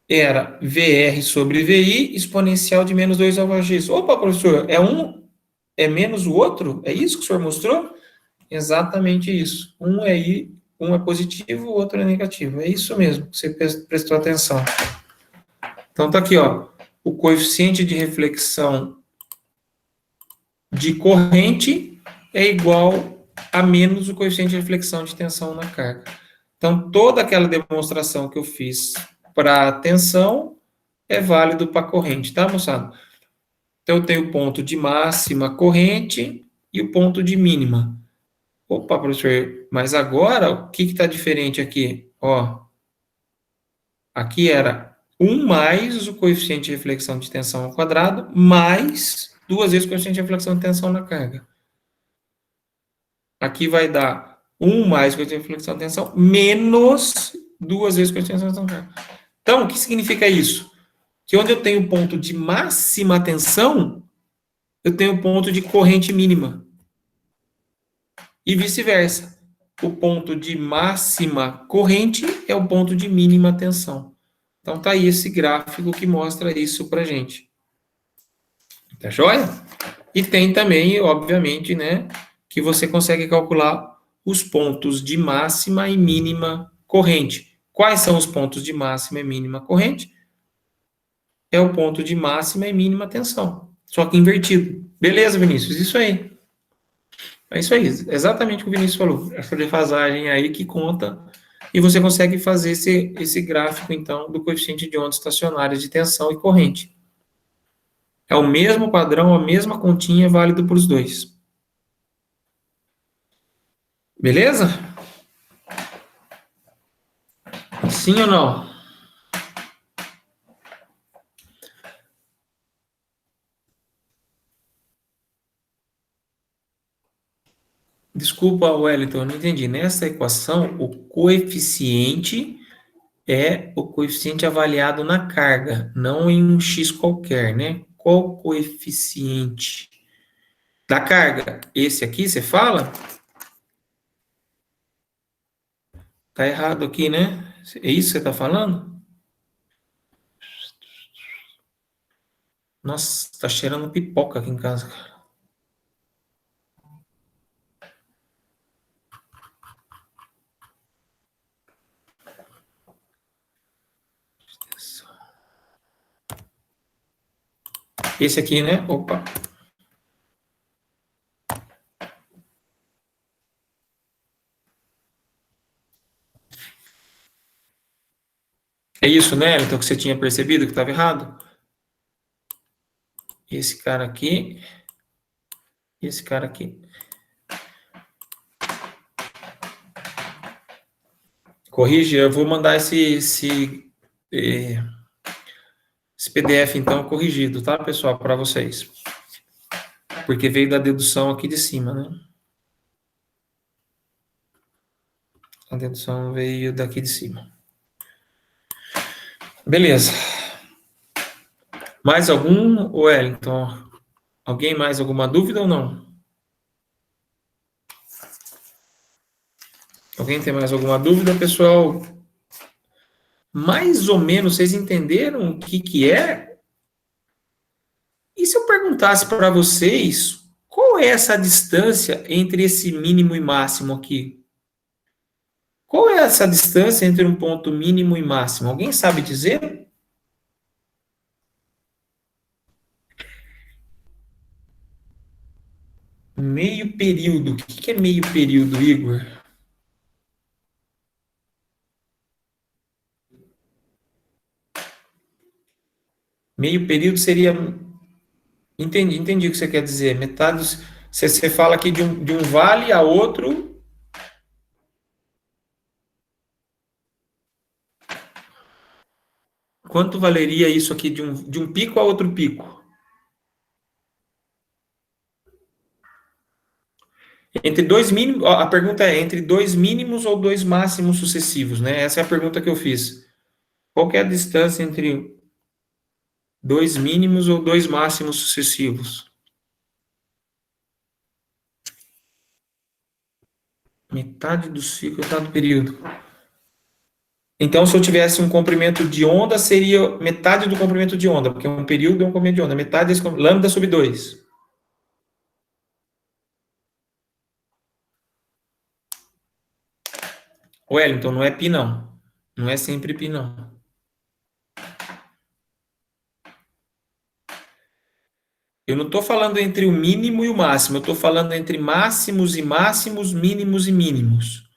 Era VR sobre VI exponencial de menos 2 ao x. Opa, professor, é menos o outro? É isso que o senhor mostrou? Exatamente isso. Um é positivo, o outro é negativo. É isso mesmo, você prestou atenção. Então tá aqui, ó, o coeficiente de reflexão de corrente é igual a menos o coeficiente de reflexão de tensão na carga. Então toda aquela demonstração que eu fiz para tensão é válido para corrente, tá, moçada? Então eu tenho o ponto de máxima corrente e o ponto de mínima. Opa, professor, mas agora o que está diferente aqui? Ó, aqui era 1 mais o coeficiente de reflexão de tensão ao quadrado, mais 2 vezes o coeficiente de reflexão de tensão na carga. Aqui vai dar 1 mais o coeficiente de reflexão de tensão, menos 2 vezes o coeficiente de tensão na carga. Então, o que significa isso? Que onde eu tenho ponto de máxima tensão, eu tenho ponto de corrente mínima. E vice-versa. O ponto de máxima corrente é o ponto de mínima tensão. Então tá aí esse gráfico que mostra isso pra gente. Tá joia? E tem também, obviamente, né, que você consegue calcular os pontos de máxima e mínima corrente. Quais são os pontos de máxima e mínima corrente? É o ponto de máxima e mínima tensão, só que invertido. Beleza, Vinícius? Isso aí. É isso aí, exatamente o que o Vinícius falou. Essa defasagem aí que conta, e você consegue fazer esse gráfico, então, do coeficiente de ondas estacionárias de tensão e corrente. É o mesmo padrão, a mesma continha, válido para os dois. Beleza? Sim ou não? Desculpa, Wellington, eu não entendi. Nessa equação, o coeficiente é o coeficiente avaliado na carga, não em um x qualquer, né? Qual o coeficiente da carga? Esse aqui, você fala? Tá errado aqui, né? É isso que você tá falando? Nossa, tá cheirando pipoca aqui em casa, cara. Esse aqui, né? Opa. É isso, né, Elton, que você tinha percebido que estava errado? Esse cara aqui. Esse cara aqui. Corrige, eu vou mandar esse PDF, então, corrigido, tá, pessoal, para vocês. Porque veio da dedução aqui de cima, né? A dedução veio daqui de cima. Beleza. Mais algum, Wellington? Alguém mais alguma dúvida ou não? Alguém tem mais alguma dúvida, pessoal? Mais ou menos, vocês entenderam o que é? E se eu perguntasse para vocês, qual é essa distância entre esse mínimo e máximo aqui? Qual é essa distância entre um ponto mínimo e máximo? Alguém sabe dizer? Meio período. O que é meio período, Igor? Meio período seria. Entendi o que você quer dizer. Metade. Você fala aqui de um vale a outro. Quanto valeria isso aqui de um pico a outro pico? Entre dois mínimos. A pergunta é entre dois mínimos ou dois máximos sucessivos, né? Essa é a pergunta que eu fiz. Qual que é a distância entre dois mínimos ou dois máximos sucessivos? Metade do ciclo, metade do período. Então, se eu tivesse um comprimento de onda, seria metade do comprimento de onda, porque um período é um comprimento de onda. Metade desse lambda sobre 2. Wellington, não é π, não. Não é sempre π, não. Eu não estou falando entre o mínimo e o máximo, eu estou falando entre máximos e máximos, mínimos e mínimos.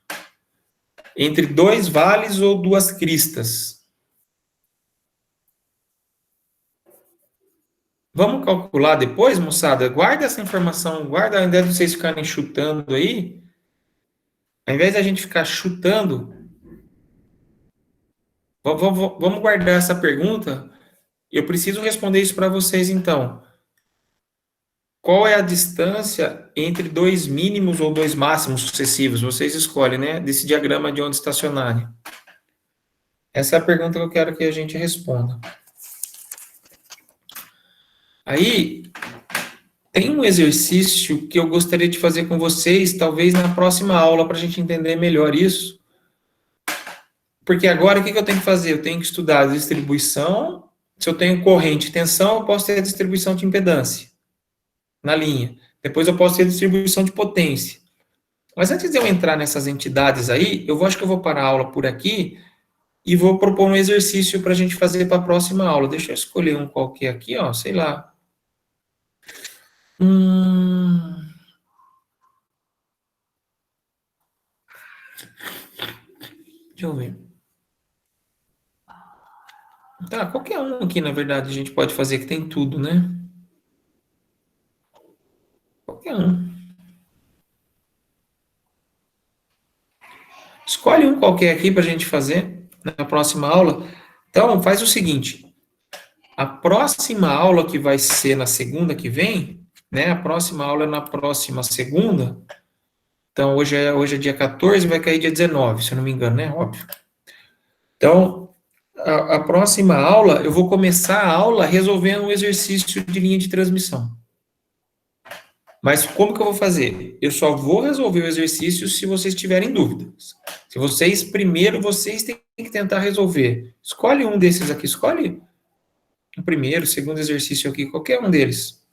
Entre dois vales ou duas cristas. Vamos calcular depois, moçada? Guarda essa informação, guarda, ao invés de vocês ficarem chutando aí, ao invés de a gente ficar chutando, vamos guardar essa pergunta. Eu preciso responder isso para vocês, então. Qual é a distância entre dois mínimos ou dois máximos sucessivos? Vocês escolhem, né? Desse diagrama de onda estacionária. Essa é a pergunta que eu quero que a gente responda. Aí, tem um exercício que eu gostaria de fazer com vocês, talvez na próxima aula, para a gente entender melhor isso. Porque agora, o que eu tenho que fazer? Eu tenho que estudar a distribuição. Se eu tenho corrente e tensão, eu posso ter a distribuição de impedância na linha. Depois eu posso ter a distribuição de potência. Mas antes de eu entrar nessas entidades aí, acho que eu vou parar a aula por aqui e vou propor um exercício para a gente fazer para a próxima aula. Deixa eu escolher um qualquer aqui, ó, sei lá. Deixa eu ver. Tá, qualquer um aqui, na verdade, a gente pode fazer, que tem tudo, né? Qualquer um. Escolhe um qualquer aqui para a gente fazer na próxima aula. Então, faz o seguinte. A próxima aula, que vai ser na segunda que vem, né? A próxima aula é na próxima segunda. Então, hoje é dia 14, vai cair dia 19, se eu não me engano, né? Óbvio. Então, a próxima aula, eu vou começar a aula resolvendo um exercício de linha de transmissão. Mas como que eu vou fazer? Eu só vou resolver o exercício se vocês tiverem dúvidas. Se vocês, primeiro, vocês têm que tentar resolver. Escolhe um desses aqui, escolhe o primeiro, o segundo exercício aqui, qualquer um deles.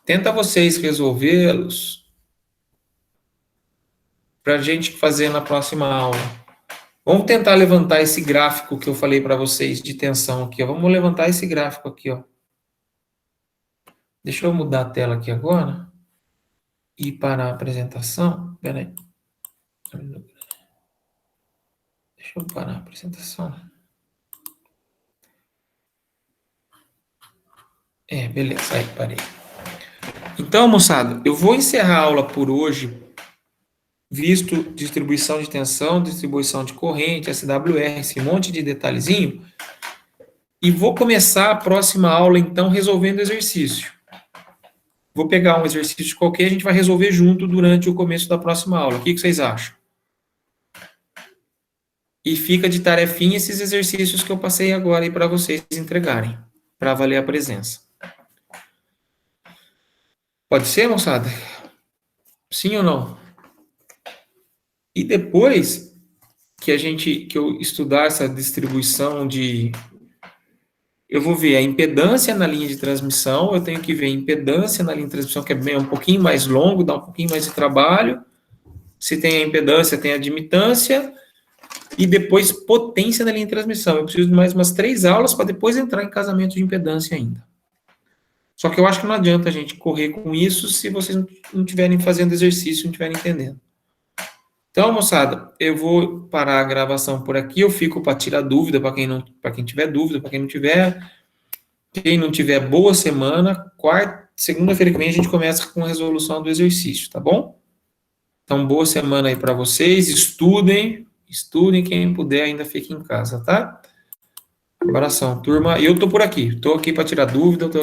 Tenta vocês resolvê-los para a gente fazer na próxima aula. Vamos tentar levantar esse gráfico que eu falei para vocês de tensão aqui, ó. Vamos levantar esse gráfico aqui, ó. Deixa eu mudar a tela aqui agora e parar a apresentação. Espera aí. Deixa eu parar a apresentação. Beleza, aí parei. Então, moçada, eu vou encerrar a aula por hoje visto distribuição de tensão, distribuição de corrente, SWR, esse monte de detalhezinho, e vou começar a próxima aula, então, resolvendo exercício. Vou pegar um exercício qualquer, a gente vai resolver junto durante o começo da próxima aula. O que vocês acham? E fica de tarefinha esses exercícios que eu passei agora aí para vocês entregarem, para valer a presença. Pode ser, moçada? Sim ou não? E depois que eu estudar essa distribuição de... Eu vou ver a impedância na linha de transmissão, eu tenho que ver a impedância na linha de transmissão, que é um pouquinho mais longo, dá um pouquinho mais de trabalho. Se tem a impedância, tem a admitância, e depois potência na linha de transmissão. Eu preciso de mais umas 3 aulas para depois entrar em casamento de impedância ainda. Só que eu acho que não adianta a gente correr com isso se vocês não estiverem fazendo exercício, não estiverem entendendo. Então, moçada, eu vou parar a gravação por aqui, eu fico para tirar dúvida para quem tiver dúvida, para quem não tiver. Quem não tiver, boa semana. Segunda-feira que vem a gente começa com a resolução do exercício, tá bom? Então, boa semana aí para vocês, estudem, quem puder ainda fique em casa, tá? Abração, turma. Eu tô por aqui, tô aqui para tirar dúvida, tô aqui